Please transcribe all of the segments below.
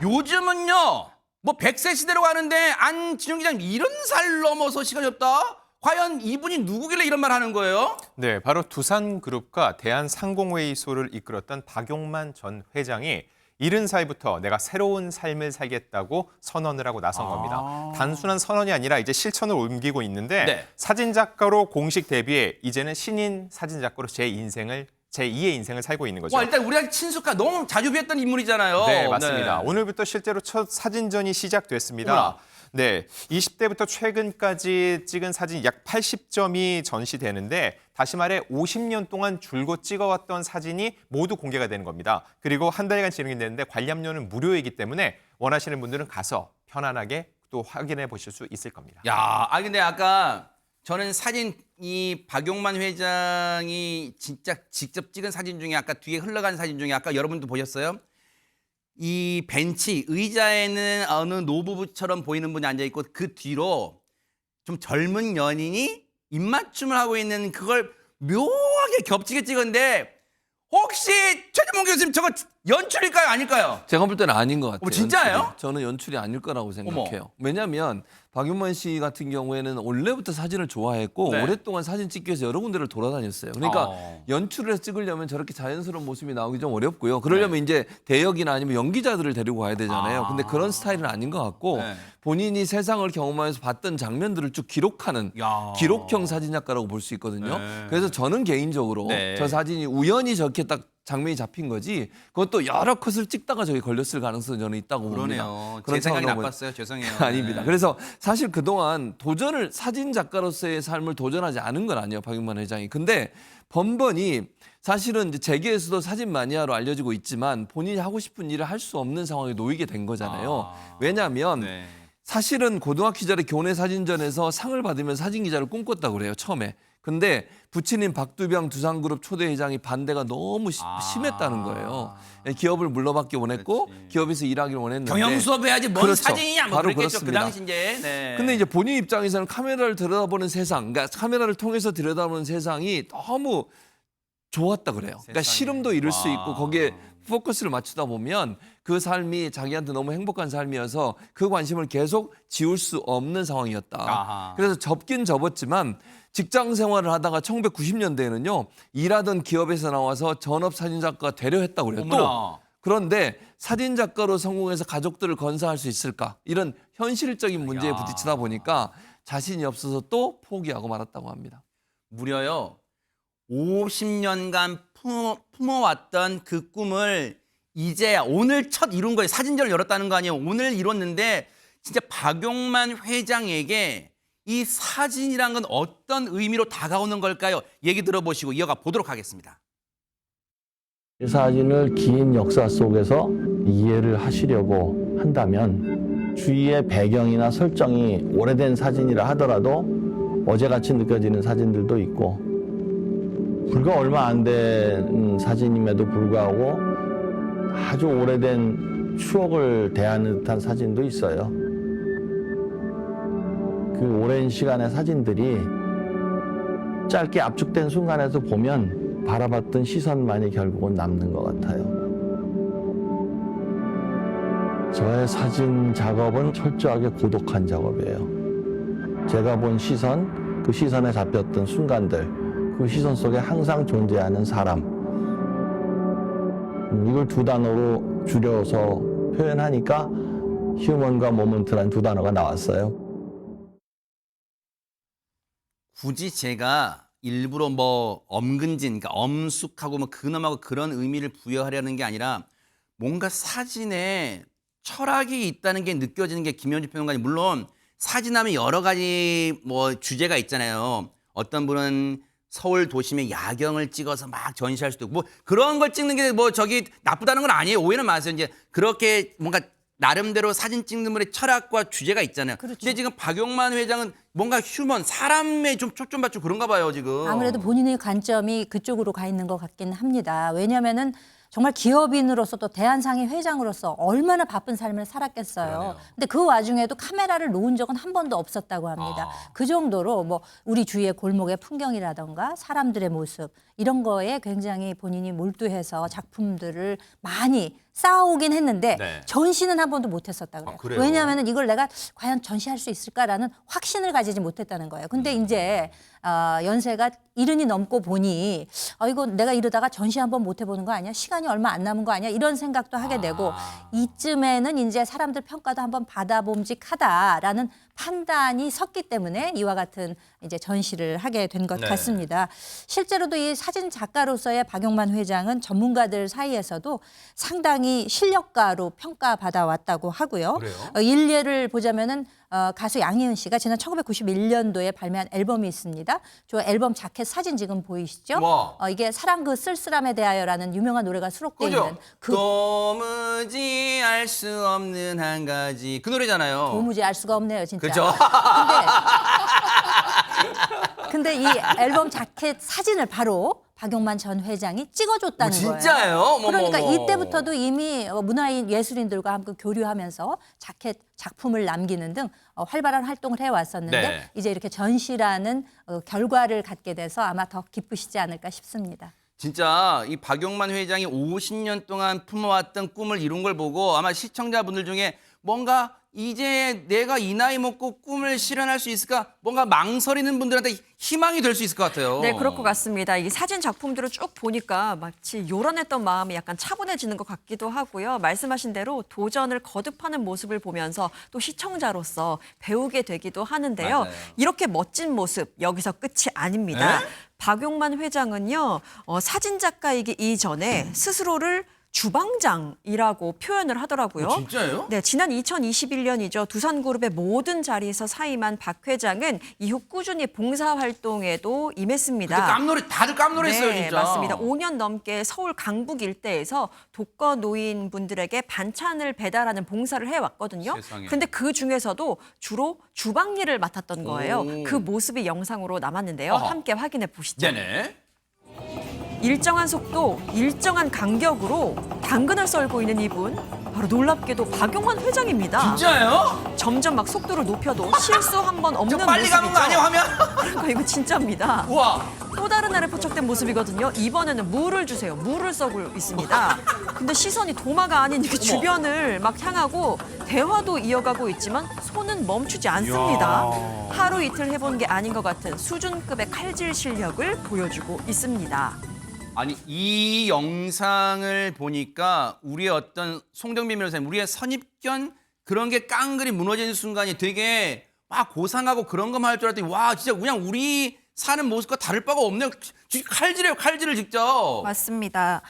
요즘은요, 뭐 100세 시대로 가는데 안진영 기자님 70살 넘어서 시간이 없다? 과연 이분이 누구길래 이런 말 하는 거예요? 네, 바로 두산그룹과 대한상공회의소를 이끌었던 박용만 전 회장이 70살부터 내가 새로운 삶을 살겠다고 선언을 하고 나선 겁니다. 단순한 선언이 아니라 이제 실천을 옮기고 있는데 네. 사진작가로 공식 데뷔해 이제는 신인 사진작가로 제2의 인생을 살고 있는 거죠. 와, 일단 우리가 친숙한 너무 자주 뵀던 인물이잖아요. 네, 맞습니다. 네. 오늘부터 실제로 첫 사진전이 시작됐습니다. 어머나. 네, 20대부터 최근까지 찍은 사진 약 80점이 전시되는데 다시 말해 50년 동안 줄곧 찍어왔던 사진이 모두 공개가 되는 겁니다. 그리고 한 달간 진행이 되는데 관람료는 무료이기 때문에 원하시는 분들은 가서 편안하게 또 확인해 보실 수 있을 겁니다. 야, 근데 아까 저는 사진 이 박용만 회장이 진짜 직접 찍은 사진 중에 아까 뒤에 흘러간 사진 중에 아까 여러분도 보셨어요? 이 벤치 의자에는 어느 노부부처럼 보이는 분이 앉아 있고 그 뒤로 좀 젊은 연인이 입맞춤을 하고 있는 그걸 묘하게 겹치게 찍었는데 혹시 최재봉 교수님 저거 연출일까요, 아닐까요? 제가 볼 때는 아닌 것 같아요. 진짜예요? 연출이. 저는 연출이 아닐 거라고 생각해요. 왜냐하면 박용만 씨 같은 경우에는 원래부터 사진을 좋아했고 네. 오랫동안 사진 찍기 위해서 여러 군데를 돌아다녔어요. 그러니까 어. 연출을 해서 찍으려면 저렇게 자연스러운 모습이 나오기 좀 어렵고요. 그러려면 이제 대역이나 아니면 연기자들을 데리고 가야 되잖아요. 근데 그런 스타일은 아닌 것 같고 네. 본인이 세상을 경험하면서 봤던 장면들을 쭉 기록하는 야. 기록형 사진작가라고 볼 수 있거든요. 네. 그래서 저는 개인적으로 네. 저 사진이 우연히 저렇게 딱 장면이 잡힌 거지 그것도 여러 컷을 찍다가 저기 걸렸을 가능성이 저는 있다고 봅니다. 그러네요. 그런 제 생각이 상황은 나빴어요. 죄송해요. 아닙니다. 네. 그래서 사실 그동안 도전을 사진 작가로서의 삶을 도전하지 않은 건 아니에요. 박용만 회장이. 근데 번번이 사실은 이제 재계에서도 사진 마니아로 알려지고 있지만 본인이 하고 싶은 일을 할 수 없는 상황에 놓이게 된 거잖아요. 왜냐하면 네. 사실은 고등학교 시절에 교내 사진전에서 상을 받으면 사진 기자를 꿈꿨다고 그래요. 처음에. 근데 부친인 박두병 두산그룹 초대 회장이 반대가 너무 심했다는 거예요. 기업을 물러받기 원했고 그렇지. 기업에서 일하기를 원했는데 경영 수업 해야지 뭔 그렇죠. 사진이냐 뭐 바로 그랬겠죠. 그 그렇습니다. 당시 이제. 네. 근데 이제 본인 입장에서는 카메라를 들여다보는 세상, 그러니까 카메라를 통해서 들여다보는 세상이 너무 좋았다 그래요. 그러니까 세상에. 시름도 잃을 수 와. 있고 거기에 포커스를 맞추다 보면 그 삶이 자기한테 너무 행복한 삶이어서 그 관심을 계속 지울 수 없는 상황이었다. 아하. 그래서 접긴 접었지만 직장 생활을 하다가 1990년대에는요. 일하던 기업에서 나와서 전업 사진작가가 되려 했다고 그래요. 또 어머나. 그런데 사진작가로 성공해서 가족들을 건사할 수 있을까? 이런 현실적인 문제에 부딪히다 보니까 자신이 없어서 또 포기하고 말았다고 합니다. 무려요 50년간 품어왔던 그 꿈을 이제 오늘 첫 이룬 거예요. 사진전을 열었다는 거 아니에요. 오늘 이뤘는데 진짜 박용만 회장에게 이 사진이란 건 어떤 의미로 다가오는 걸까요? 얘기 들어보시고 이어가 보도록 하겠습니다. 이 사진을 긴 역사 속에서 이해를 하시려고 한다면 주위의 배경이나 설정이 오래된 사진이라 하더라도 어제같이 느껴지는 사진들도 있고 불과 얼마 안 된 사진임에도 불구하고 아주 오래된 추억을 대하는 듯한 사진도 있어요. 그 오랜 시간의 사진들이 짧게 압축된 순간에서 보면 바라봤던 시선만이 결국은 남는 것 같아요. 저의 사진 작업은 철저하게 고독한 작업이에요. 제가 본 시선, 그 시선에 잡혔던 순간들, 그 시선 속에 항상 존재하는 사람. 이걸 두 단어로 줄여서 표현하니까 휴먼과 모먼트라는 두 단어가 나왔어요. 굳이 제가 일부러 뭐 엄근진, 그러니까 엄숙하고 뭐 근엄하고 그런 의미를 부여하려는 게 아니라 뭔가 사진에 철학이 있다는 게 느껴지는 게 김현주 평론가님. 물론 사진하면 여러 가지 뭐 주제가 있잖아요. 어떤 분은 서울 도심의 야경을 찍어서 막 전시할 수도 있고 뭐 그런 걸 찍는 게 뭐 저기 나쁘다는 건 아니에요. 오해는 마세요. 이제 그렇게 뭔가 나름대로 사진 찍는 분의 철학과 주제가 있잖아요. 그렇죠. 근데 지금 박용만 회장은 뭔가 휴먼, 사람에 좀 초점 맞추고 그런가 봐요, 지금. 아무래도 본인의 관점이 그쪽으로 가 있는 것 같긴 합니다. 왜냐하면은 정말 기업인으로서 또 대한상의 회장으로서 얼마나 바쁜 삶을 살았겠어요. 그러네요. 근데 그 와중에도 카메라를 놓은 적은 한 번도 없었다고 합니다. 그 정도로 뭐 우리 주위의 골목의 풍경이라던가 사람들의 모습 이런 거에 굉장히 본인이 몰두해서 작품들을 많이 쌓아오긴 했는데 네. 전시는 한 번도 못했었다 그래요. 그래요? 왜냐하면 이걸 내가 과연 전시할 수 있을까라는 확신을 가지지 못했다는 거예요. 근데 이제 연세가 70이 넘고 보니 이거 내가 이러다가 전시 한번 못 해보는 거 아니야? 시간이 얼마 안 남은 거 아니야? 이런 생각도 하게 되고 이쯤에는 이제 사람들 평가도 한번 받아봄직하다라는 판단이 섰기 때문에 이와 같은 이제 전시를 하게 된 것 네. 같습니다. 실제로도 이 사진 작가로서의 박용만 회장은 전문가들 사이에서도 상당히 실력가로 평가받아 왔다고 하고요. 그래요? 일례를 보자면은 가수 양희은 씨가 지난 1991년도에 발매한 앨범이 있습니다. 저 앨범 자켓 사진 지금 보이시죠? 와. 이게 사랑 그 쓸쓸함에 대하여라는 유명한 노래가 수록되어 그죠? 있는 그 도무지 알 수 없는 한 가지 그 노래잖아요. 도무지 알 수가 없네요, 진짜. 그죠? 근데 이 앨범 자켓 사진을 바로 박용만 전 회장이 찍어줬다는 거예요. 진짜예요? 어머머머. 그러니까 이때부터도 이미 문화인 예술인들과 함께 교류하면서 자켓 작품을 남기는 등 활발한 활동을 해왔었는데 네. 이제 이렇게 전시라는 결과를 갖게 돼서 아마 더 기쁘시지 않을까 싶습니다. 진짜 이 박용만 회장이 50년 동안 품어왔던 꿈을 이룬 걸 보고 아마 시청자분들 중에 뭔가 이제 내가 이 나이 먹고 꿈을 실현할 수 있을까? 뭔가 망설이는 분들한테 희망이 될 수 있을 것 같아요. 네, 그럴 것 같습니다. 이 사진 작품들을 쭉 보니까 마치 요란했던 마음이 약간 차분해지는 것 같기도 하고요. 말씀하신 대로 도전을 거듭하는 모습을 보면서 또 시청자로서 배우게 되기도 하는데요. 맞아요. 이렇게 멋진 모습 여기서 끝이 아닙니다. 에? 박용만 회장은요, 사진 작가이기 이전에 스스로를 주방장이라고 표현을 하더라고요. 진짜예요? 네, 지난 2021년이죠. 두산그룹의 모든 자리에서 사임한 박 회장은 이후 꾸준히 봉사활동에도 임했습니다. 다들 깜놀했어요, 네, 진짜. 맞습니다. 5년 넘게 서울 강북 일대에서 독거 노인분들에게 반찬을 배달하는 봉사를 해왔거든요. 세상에. 근데 그 중에서도 주로 주방 일을 맡았던 거예요. 오. 그 모습이 영상으로 남았는데요. 어허. 함께 확인해 보시죠. 네네. 일정한 속도, 일정한 간격으로 당근을 썰고 있는 이분, 바로 놀랍게도 박용만 회장입니다. 진짜예요? 점점 막 속도를 높여도 실수 한 번 없는 저 빨리 모습이죠. 가는 거 아니야, 화면? 그러니까 이거 진짜입니다. 우와. 또 다른 날에 포착된 모습이거든요. 이번에는 물을 주세요. 물을 쏘고 있습니다. 근데 시선이 도마가 아닌 이렇게 주변을 막 향하고 대화도 이어가고 있지만 손은 멈추지 않습니다. 하루 이틀 해본 게 아닌 것 같은 수준급의 칼질 실력을 보여주고 있습니다. 아니 이 영상을 보니까 우리의 어떤 송정빈 변호사님 우리의 선입견 그런 게 깡그리 무너지는 순간이 되게 막 고상하고 그런 것만 할 줄 알았더니 와 진짜 그냥 우리 사는 모습과 다를 바가 없네요. 칼질해요, 칼질을 직접. 맞습니다.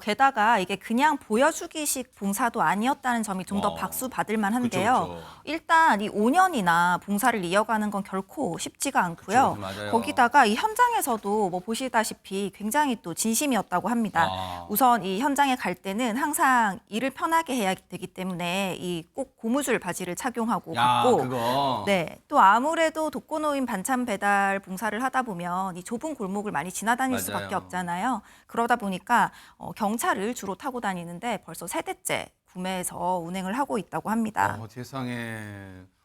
게다가 이게 그냥 보여주기식 봉사도 아니었다는 점이 좀 더 어. 박수 받을 만한데요. 그쵸, 그쵸. 일단 이 5년이나 봉사를 이어가는 건 결코 쉽지가 않고요. 그쵸, 맞아요. 거기다가 이 현장에서도 뭐 보시다시피 굉장히 또 진심이었다고 합니다. 아. 우선 이 현장에 갈 때는 항상 일을 편하게 해야 되기 때문에 이 꼭 고무줄 바지를 착용하고 야 갔고 그거. 네, 또 아무래도 독거노인 반찬 배달 봉사를 하다 보면 이 좁은 골목을 많이 지나다닐 맞아요. 수밖에 없잖아요. 그러다 보니까 경차를 주로 타고 다니는데 벌써 3대째 구매해서 운행을 하고 있다고 합니다. 세상에.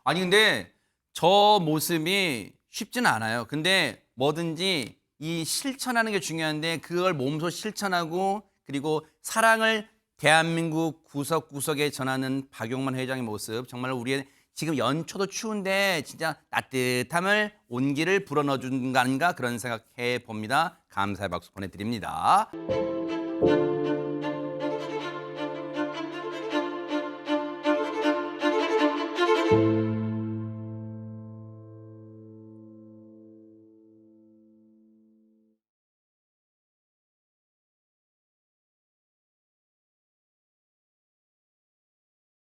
아니 근데 저 모습이 쉽지는 않아요. 근데 뭐든지 이 실천하는 게 중요한데 그걸 몸소 실천하고 그리고 사랑을 대한민국 구석구석에 전하는 박용만 회장의 모습 정말 우리의 지금 연초도 추운데 진짜 따뜻함을 온기를 불어넣어준 거 아닌가 그런 생각해 봅니다. 감사의 박수 보내드립니다.